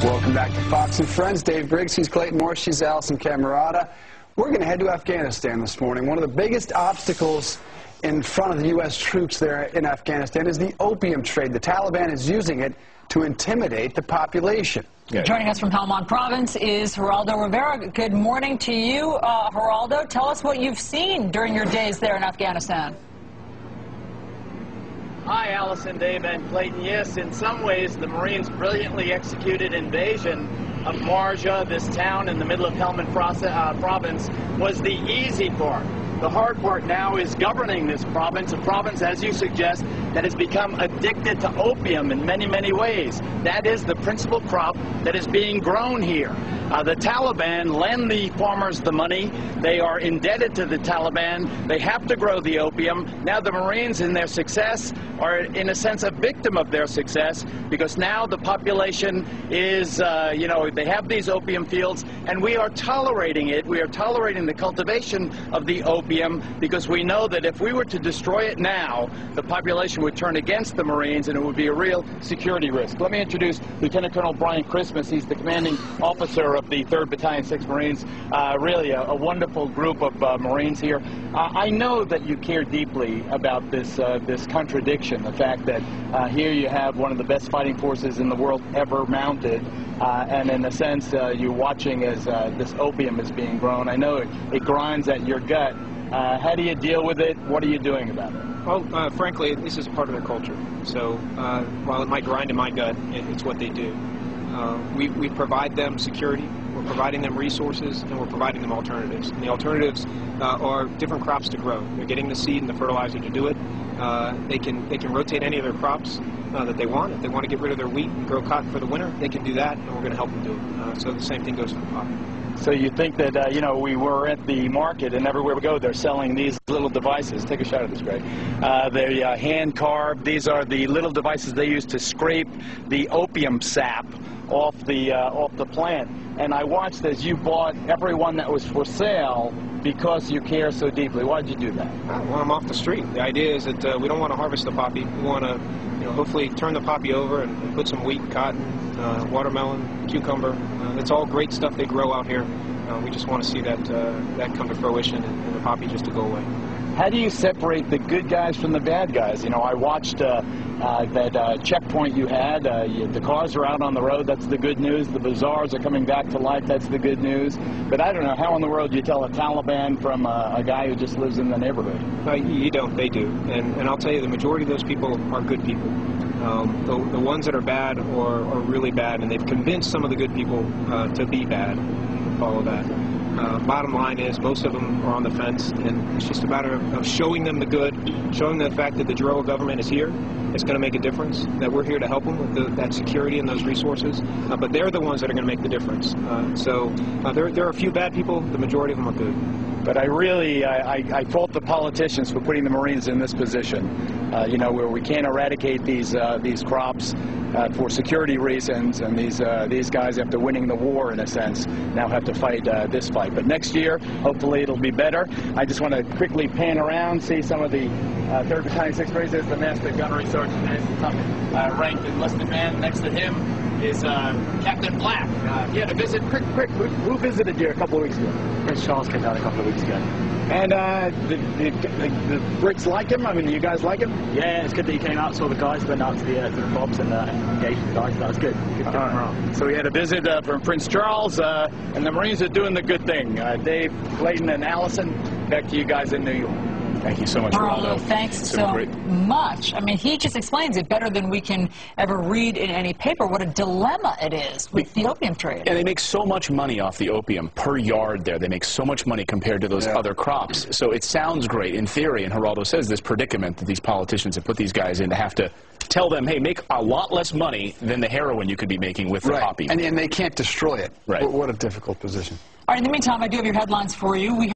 Welcome back to Fox and Friends. Dave Briggs, he's Clayton Morris, she's Allison Camerata. We're going to head to Afghanistan this morning. One of the biggest obstacles in front of the U.S. troops there in Afghanistan is the opium trade. The Taliban is using it to intimidate the population. Joining us from Helmand Province is Geraldo Rivera. Good morning to you, Geraldo. Tell us what you've seen during your days there in Afghanistan. Hi, Allison, Dave, and Clayton. Yes, in some ways, the Marines' brilliantly executed invasion of Marja, this town in the middle of Helmand Province, was the easy part. The hard part now is governing this province, a province, as you suggest, that has become addicted to opium in many, many ways. That is the principal crop that is being grown here. The Taliban lend the farmers the money. They are indebted to the Taliban. They have to grow the opium. Now the Marines, in their success, are in a sense a victim of their success, because now the population is, they have these opium fields, and we are tolerating it. We are tolerating the cultivation of the opium because we know that if we were to destroy it now, the population would turn against the Marines, and it would be a real security risk. Let me introduce Lieutenant Colonel Brian Christmas. He's the commanding officer of the 3rd Battalion, 6th Marines. Really a wonderful group of Marines here. I know that you care deeply about this contradiction, the fact that here you have one of the best fighting forces in the world ever mounted, and in a sense you're watching as this opium is being grown. I know it grinds at your gut. How do you deal with it? What are you doing about it? Well, frankly, this is part of their culture. So while it might grind in my gut, it's what they do. We provide them security, we're providing them resources, and we're providing them alternatives. And the alternatives are different crops to grow. They're getting the seed and the fertilizer to do it. They can rotate any of their crops that they want. If they want to get rid of their wheat and grow cotton for the winter, they can do that, and we're going to help them do it. So the same thing goes for the poppy. So you think that, we were at the market, and everywhere we go, they're selling these little devices. Take a shot at this, Greg. They're hand-carved. These are the little devices they use to scrape the opium sap off the plant. And I watched as you bought every one that was for sale because you care so deeply. Why did you do that? Well, I'm off the street. The idea is that we don't want to harvest the poppy. We want to, hopefully turn the poppy over and put some wheat, cotton, watermelon, cucumber. It's all great stuff they grow out here. We just want to see that come to fruition and the poppy just to go away. How do you separate the good guys from the bad guys? I watched that checkpoint you had. The cars are out on the road. That's the good news. The bazaars are coming back to life. That's the good news. But I don't know how in the world you tell a Taliban from a guy who just lives in the neighborhood. You don't. They do. And I'll tell you, the majority of those people are good people. The ones that are bad are really bad, and they've convinced some of the good people to be bad. Follow that. Bottom line is most of them are on the fence, and it's just a matter of showing them the good, showing them the fact that the Gero government is here. It's going to make a difference, that we're here to help them with that security and those resources, but they're the ones that are going to make the difference. There are a few bad people, the majority of them are good. But I fault the politicians for putting the Marines in this position, where we can't eradicate these crops for security reasons, and these guys, after winning the war, in a sense, now have to fight this fight. But next year, hopefully it'll be better. I just want to quickly pan around, see some of the 3rd Battalion, 6th Marines. There's the Master Gunnery Sergeant, ranked enlisted man. Next to him is Captain Black. He had a visit. Quick, who visited you a couple of weeks ago? Prince Charles came down a couple of weeks ago. And the Brits like him? I mean, do you guys like him? Yeah, it's good that he came out, saw the guys, went out to the pubs and engaged with the guys. That was good. Good to get him around. So we had a visit from Prince Charles, and the Marines are doing the good thing. Dave, Clayton, and Allison, back to you guys in New York. Thank you so much, Geraldo. Thanks so much. I mean, he just explains it better than we can ever read in any paper, what a dilemma it is with the opium trade. And they make so much money off the opium per yard there. They make so much money compared to those other crops. So it sounds great in theory, and Geraldo says this predicament that these politicians have put these guys in to have to tell them, hey, make a lot less money than the heroin you could be making with the poppy. And they can't destroy it. Right. What a difficult position. All right, in the meantime, I do have your headlines for you.